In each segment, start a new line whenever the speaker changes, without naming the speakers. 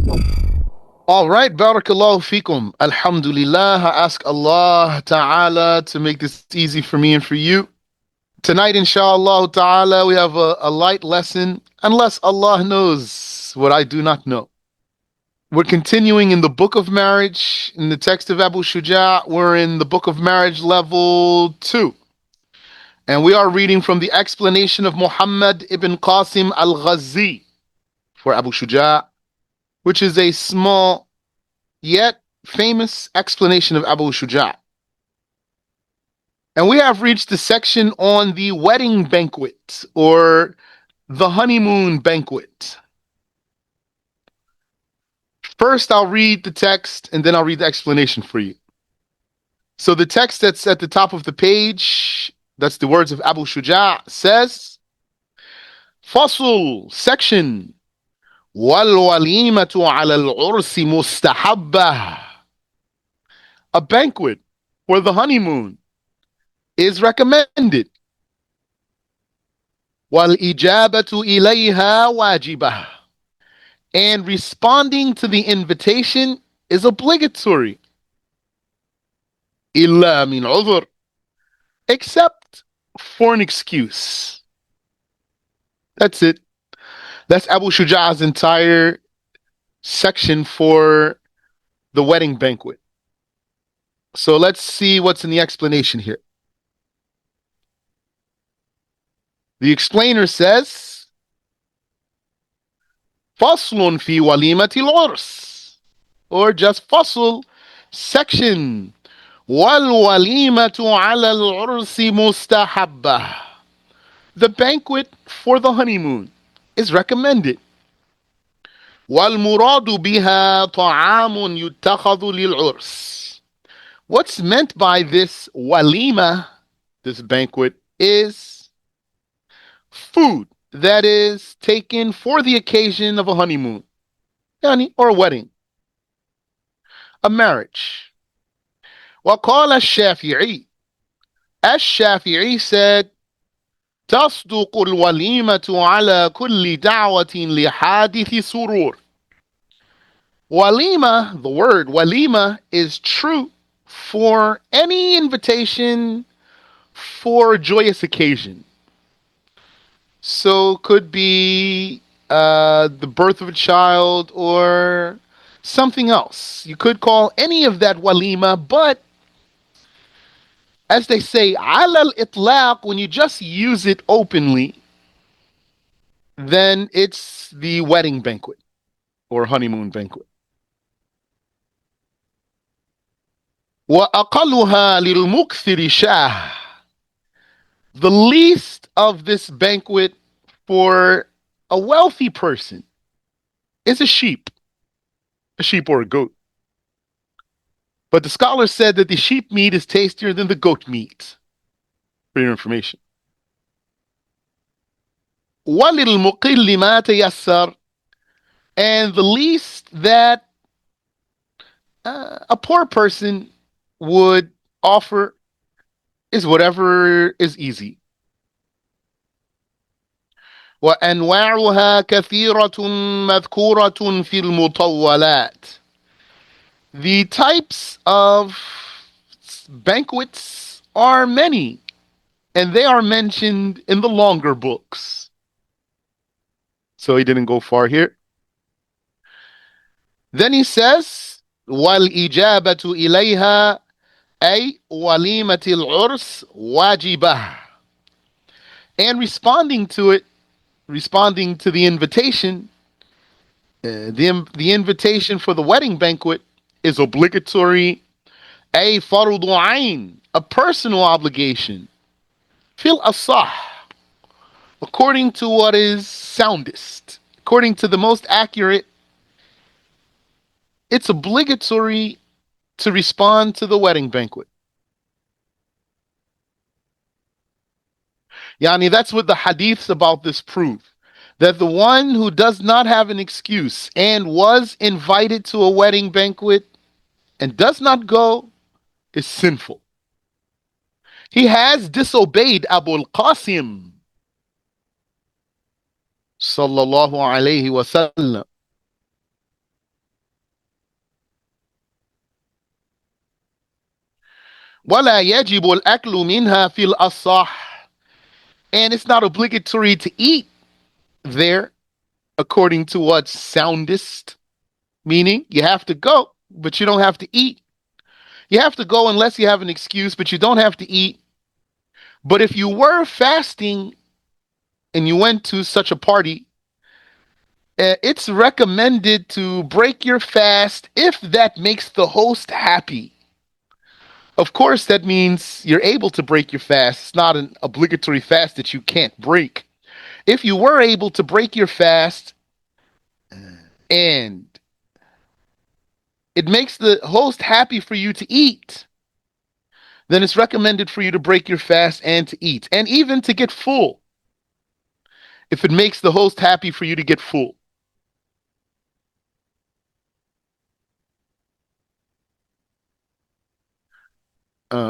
All right, barakallahu fikum. Alhamdulillah. I ask Allah Ta'ala to make this easy for me and for you. Tonight, inshallah Ta'ala, we have a light lesson, unless Allah knows what I do not know. We're continuing in the book of marriage, in the text of Abu Shuja. We're in the book of marriage level 2. And we are reading from the explanation of Muhammad ibn Qaasim Al-Ghazzi for Abu Shuja, which is a small yet famous explanation of Abu Shuja. And we have reached the section on the wedding banquet or the honeymoon banquet. First, I'll read the text and then I'll read the explanation for you. So the text that's at the top of the page, that's the words of Abu Shuja, says, Fasl, section, وَالْوَلِيمَةُ عَلَى الْعُرْسِ مُسْتَحَبَّةٌ. A banquet for the honeymoon is recommended. وَالْإِجَابَةُ إِلَيْهَا وَاجِبَةٌ. And responding to the invitation is obligatory. إِلَّا مِنْ عُذْرٍ. Except for an excuse. That's it. That's Abu Shuja's entire section for the wedding banquet. So let's see what's in the explanation here. The explainer says, فَصْلٌ فِي وَلِيمَةِ الْعُرْسِ. Or just fasl, section. وَالْوَلِيمَةُ عَلَى الْعُرْسِ مُسْتَحَبَّةٌ. The banquet for the honeymoon is recommended. وَالْمُرَادُ بِهَا طَعَامٌ يُتَّخَذُ لِلْعُرْسِ. What's meant by this walima, this banquet, is food that is taken for the occasion of a honeymoon, or a wedding, a marriage. وقال الشافعي. الشافعي said, تصدق الوليمة على كل دعوة لحادث سرور. Walima, the word walima, is true for any invitation for a joyous occasion. So could be the birth of a child or something else. You could call any of that walima, but as they say, ala al-itlaq, when you just use it openly, then it's the wedding banquet or honeymoon banquet. وَأَقَلُّهَا لِلْمُكْثِرِ شَاهٌ. The least of this banquet for a wealthy person is a sheep or a goat. But the scholars said that the sheep meat is tastier than the goat meat, for your information. وَلِلْمُقِلِّ مَا تَيَسَّرَ. And the least that a poor person would offer is whatever is easy. وأنواعها كثيرة مذكورة في المطولات. The types of banquets are many, and they are mentioned in the longer books. So he didn't go far here. Then he says, وَالْإِجَابَةُ إِلَيْهَا أي وَلِيمَةِ الْعُرْسِ وَاجِبَةٌ. And responding to the invitation, the invitation for the wedding banquet is obligatory. A fardu ayn, a personal obligation. Fil asah, according to what is soundest, according to the most accurate, it's obligatory to respond to the wedding banquet. Yani, that's what the hadiths about this prove. That the one who does not have an excuse and was invited to a wedding banquet and does not go is sinful. He has disobeyed Abu al-Qasim sallallahu alayhi wasallam. ولا يجب الأكل منها في الأصح. And it's not obligatory to eat there according to what's soundest, meaning you have to go, but you don't have to eat. You have to go unless you have an excuse, but you don't have to eat. But if you were fasting and you went to such a party, it's recommended to break your fast if that makes the host happy. Of course, that means you're able to break your fast. It's not an obligatory fast that you can't break. If you were able to break your fast and it makes the host happy for you to eat, then it's recommended for you to break your fast and to eat, and even to get full if it makes the host happy for you to get full.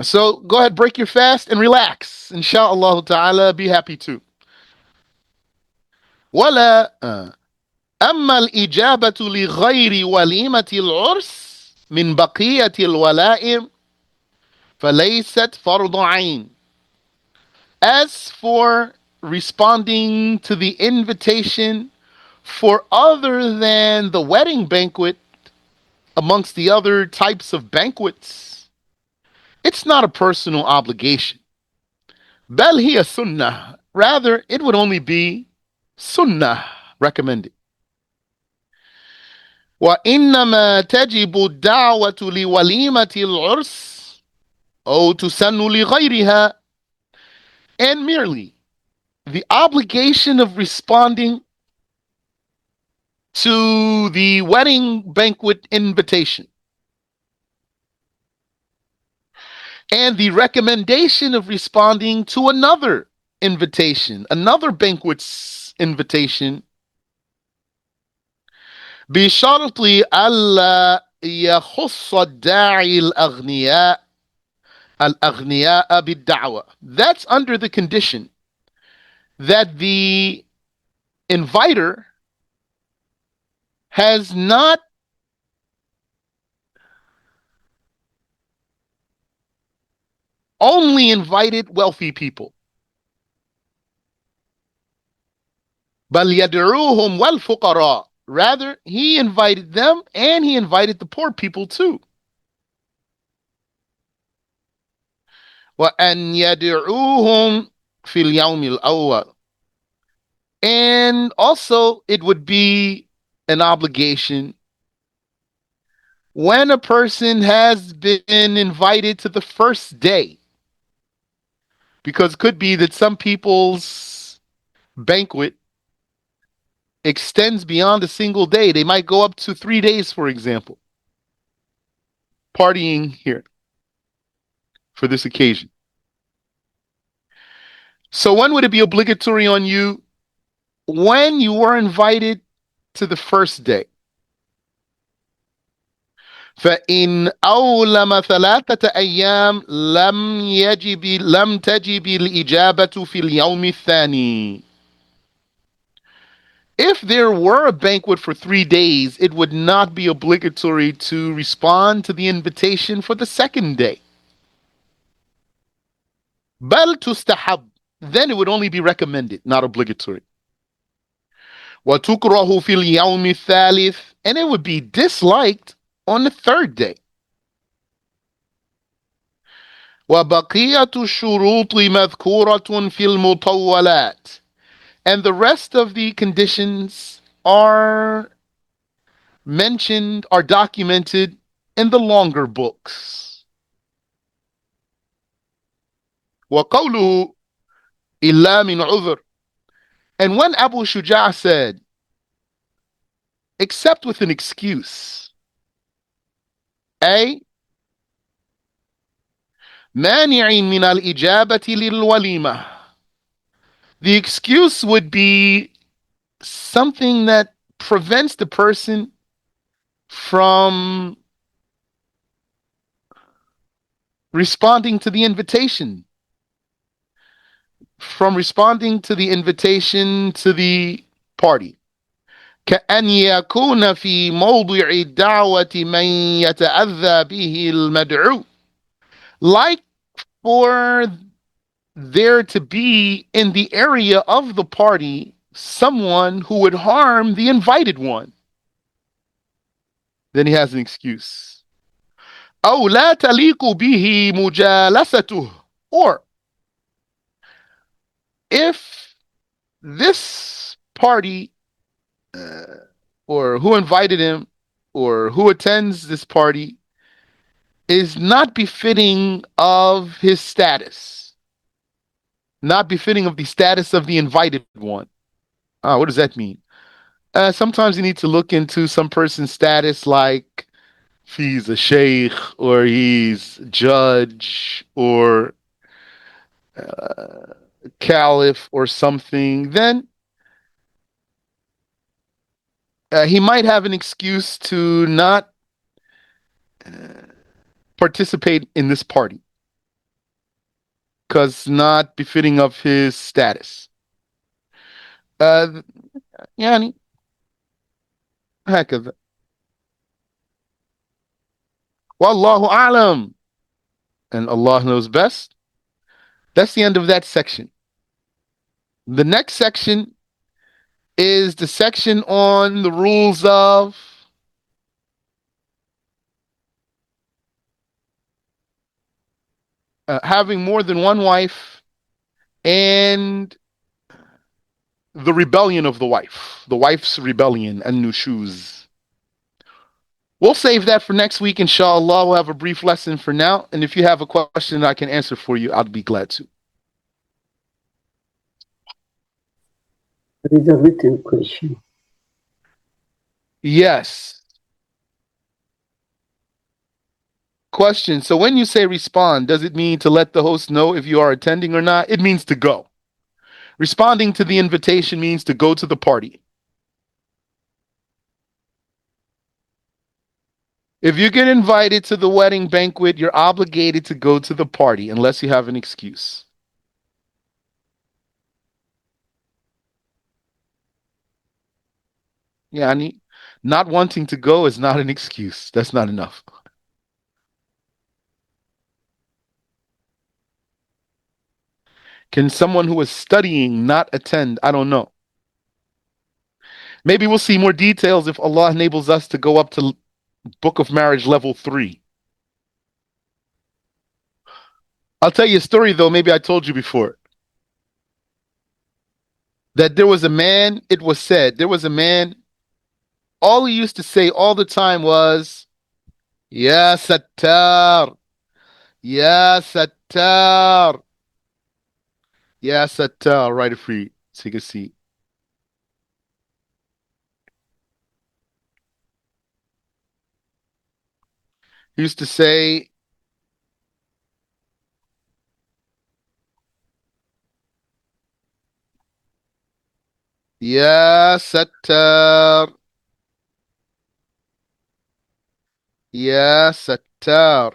So go ahead, break your fast and relax. Inshallah ta'ala, be happy too. ولا أما الإجابة لغير وليمة العرس من بقية الولائم فليست فرض عين. As for responding to the invitation for other than the wedding banquet amongst the other types of banquets, it's not a personal obligation. بل هي sunnah. Rather, it would only be sunnah, recommended. وإنما تجب الدعوة لوليمة العرس أو تسن لغيرها, and merely the obligation of responding to the wedding banquet invitation and the recommendation of responding to another invitation, another banquet's invitation, بشرط ألا يخص الداعي الأغنياء بالدعوة. That's under the condition that the inviter has not only invited wealthy people, بل يدعوهم والفقراء. Rather, he invited them and he invited the poor people too. وأن يدعوهم في اليوم الأول. And also, it would be an obligation when a person has been invited to the first day, because it could be that some people's banquet extends beyond a single day. They might go up to 3 days, for example, partying here for this occasion. So when would it be obligatory on you? When you were invited to the first day. فإن أولم 3 أيام لم تجب الإجابة في اليوم الثاني. If there were a banquet for 3 days, it would not be obligatory to respond to the invitation for the second day. بل تستحب. Then it would only be recommended, not obligatory. وتكره في اليوم الثالث. And it would be disliked on the third day. وبقية الشروط مذكورة في المطولات. And the rest of the conditions are mentioned, are documented in the longer books. وقوله إلا من عذر. And when Abu Shuja said, except with an excuse, أي مانع من الإجابة للوليمة. The excuse would be something that prevents the person from responding to the invitation, to the party. كأن يكون في موضع الدعوة من يتأذى به المدعو. like for there to be in the area of the party someone who would harm the invited one. Then he has an excuse. أو لا تليق به مجالسته. Or if this party or who invited him or who attends this party is not befitting of his status, not befitting of the status of the invited one. What does that mean? Sometimes you need to look into some person's status, like if he's a sheikh or he's judge or caliph or something. Then he might have an excuse to not participate in this party because not befitting of his status. يعني هكذا. Wallahu a'lam. And Allah knows best. That's the end of that section. The next section is the section on the rules of having more than one wife and the rebellion of the wife's rebellion, and nushuz. We'll save that for next week, inshallah. We'll have a brief lesson for now. And if you have a question I can answer for you, I'd be glad to.
There is a written question.
Yes. Question. So when you say respond, does it mean to let the host know if you are attending or not? It means to go. Responding to the invitation means to go to the party. If you get invited to the wedding banquet, you're obligated to go to the party unless you have an excuse. Yani, not wanting to go is not an excuse. That's not enough. Can someone who is studying not attend? I don't know. Maybe we'll see more details if Allah enables us to go up to Book of Marriage level 3. I'll tell you a story though, maybe I told you before. That there was a man, it was said, there was a man, all he used to say all the time was, Ya Sattar, Ya Sattar, Ya Sattar. Right, free. Take a seat. He used to say, Ya Sattar, Ya Sattar.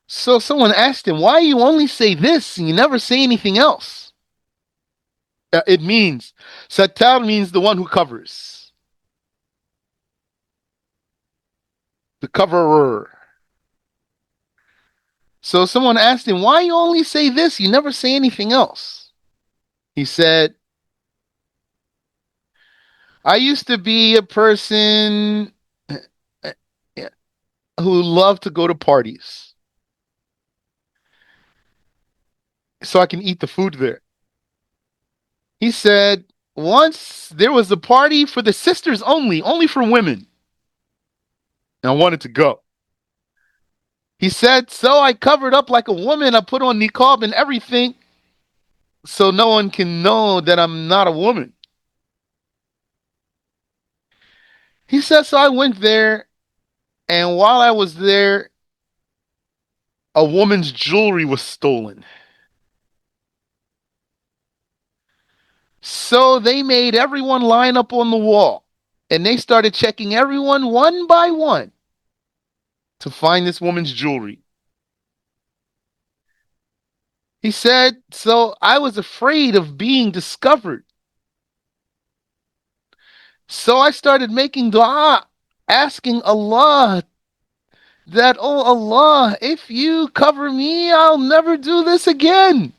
So someone asked him, why you only say this and you never say anything else? It means, Sattar means the one who covers. The coverer. So someone asked him, why you only say this? You never say anything else. He said, I used to be a person who loved to go to parties so I can eat the food there. He said, once there was a party for the sisters only for women. And I wanted to go. He said, so I covered up like a woman. I put on niqab and everything so no one can know that I'm not a woman. He said, so I went there, and while I was there, a woman's jewelry was stolen. So they made everyone line up on the wall, and they started checking everyone one by one to find this woman's jewelry. He said, so I was afraid of being discovered. So I started making dua. asking Allah that, oh Allah, if you cover me, I'll never do this again.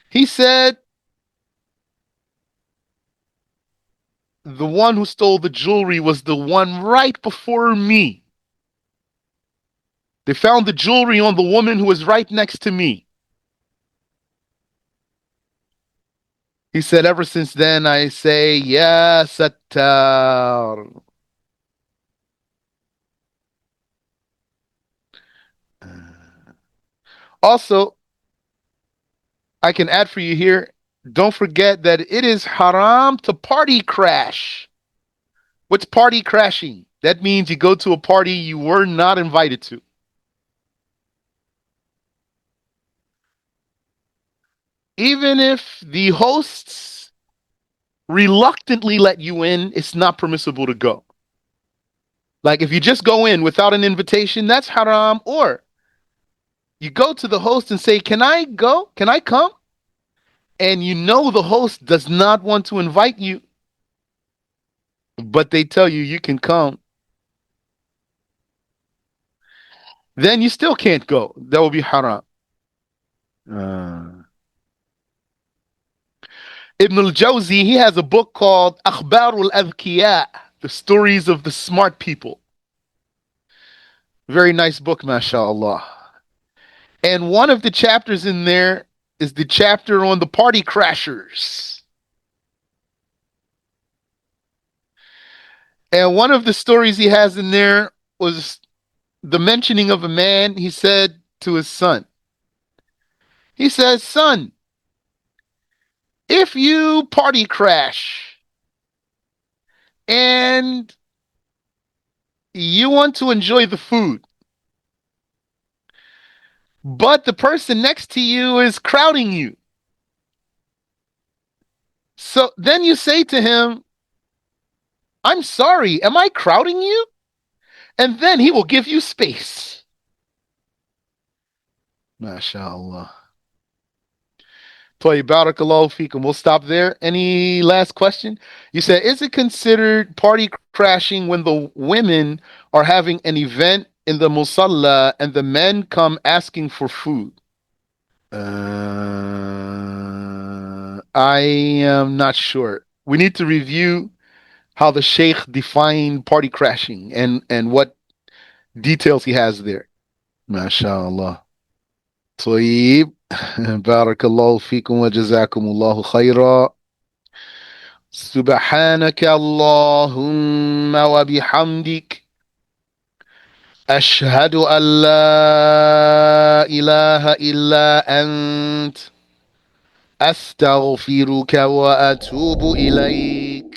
He said, the one who stole the jewelry was the one right before me. They found the jewelry on the woman who was right next to me. He said, ever since then, I say, Ya Sattar. Also, I can add for you here, don't forget that it is haram to party crash. What's party crashing? That means you go to a party you were not invited to. Even if the hosts reluctantly let you in, it's not permissible to go. Like if you just go in without an invitation, that's haram. Or you go to the host and say, can I go? Can I come? And you know the host does not want to invite you, but they tell you you can come. Then you still can't go. That will be haram. Uh, Ibn al-Jawzi, he has a book called Akhbar al-Adhkiya, the stories of the smart people. Very nice book, mashallah. And one of the chapters in there is the chapter on the party crashers. And one of the stories he has in there was the mentioning of a man. He said to his son, he says, son, if you party crash and you want to enjoy the food, but the person next to you is crowding you, so then you say to him, I'm sorry, am I crowding you? And then he will give you space. MashaAllah. Toy barakallahu feekum. We'll stop there. Any last question? You said, is it considered party crashing when the women are having an event in the musalla and the men come asking for food? I am not sure. We need to review how the Sheikh defined party crashing and what details he has there. MashaAllah. طيب. بارك الله فيكم وجزاكم الله خيرا. سبحانك اللهم وبحمدك أشهد أن لا إله إلا أنت أستغفرك وأتوب إليك.